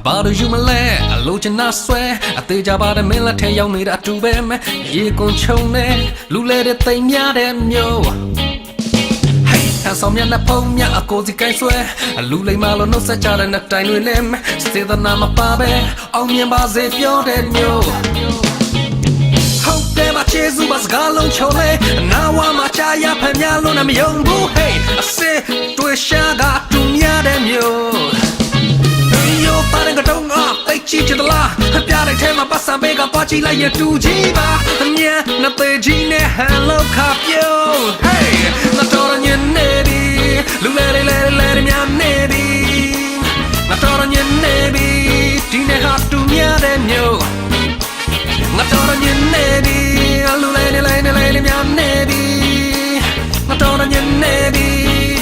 ဘာလို့ယူမလဲအလိုချင်တာဆွဲအသေးကြပါတဲ့မင်းလက်ထဲရောက်နေတာအတူပဲမဲရေကုန်ချုံနေလူလဲတဲ့တိမ်များတဲ့မျိုးဟန်ဆောင်မြတ်နဲ့ဖုံမြတ်အကိုစီကိုင်းဆွဲအလူလိမ္မာလို့နှုတ်ဆက်ကြတဲ့နှစ်တိုင်တွေနဲ့စေတနာမပါပဲအောင်မြင်ပါစေပြောတဲ့မျိုးဟုတ်တယ်မချေစုပါစကားလုံးချုံလေနာဝါမချာရဖန်များလို့နဲ့မယုံဘူး hey အစစ်တွေ့ရှာကတူများတဲ့မျိုးယောပါရကတုံးကတိတ်ချစ်တယ်လားပြတဲ့ထဲမှာပတ်စံပေးကပွားချလိုက်ရတူကြီးပါအမြဲနဲ့သေးကြီးနဲ့ဟန်လောက်ခပြုံး hey ငါတော်ညနေဒီလူလဲများနေဒီငါတော်ညနေဒီဒီနေ့ဟာတူများတဲ့မျိုးငါတော်ညနေဒီလူလဲများနေဒီငါတော်ညနေဒီ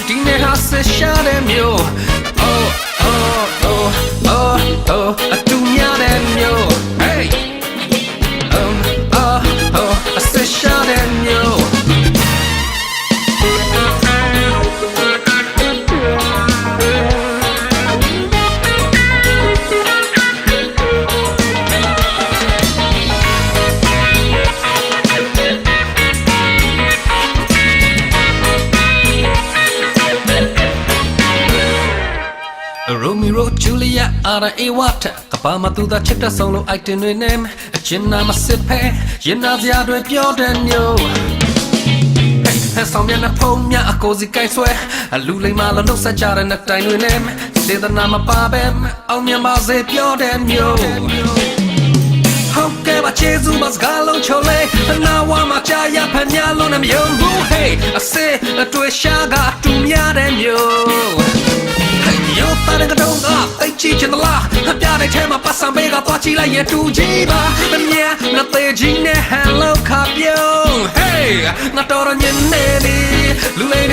ဒီနေ့ဟာဆက်ရှာတဲ့မျိုးa dunya de mio hey a session de mio Romeo Julia ara e water ကပါမသူသာချစ်တဲ့ဆုံးလို့ item တွေနဲ့အချင်းနာမစစ်ဖဲရင်နာစရာတွေပြောတဲ့မျိုးဟဲ့ဆောင်မြတ်နဲ့ဖုံမြအကိုစီကိုင်းဆွဲအလူလိမ္မာလို့နှုတ်ဆက်ကြတဲ့နှစ်တိုင်တွေနဲ့စေတနာမပါပဲအောင်မြင်ပါစေပြောတဲ့မျိုးဟုတ်ကဲ့ပါချေစုမစကားလုံးချုံလေနာဝါမချာရဖန်များလို့နဲ့မယုံဘူး hey အစစ်အတွေ့ရှာကတူများတဲ့မျိုးယောပါရကတုံးကတိတ်ချစ်တယ်လားပြတဲ့ထဲမှာပတ်စံပေးကသွားချလိုက်ရတူကြီးပါအမြဲနဲ့သေးကြီးနဲ့ဟန်လောက်ခပြုံး hey ငါတော်ညနေဒီလူလေး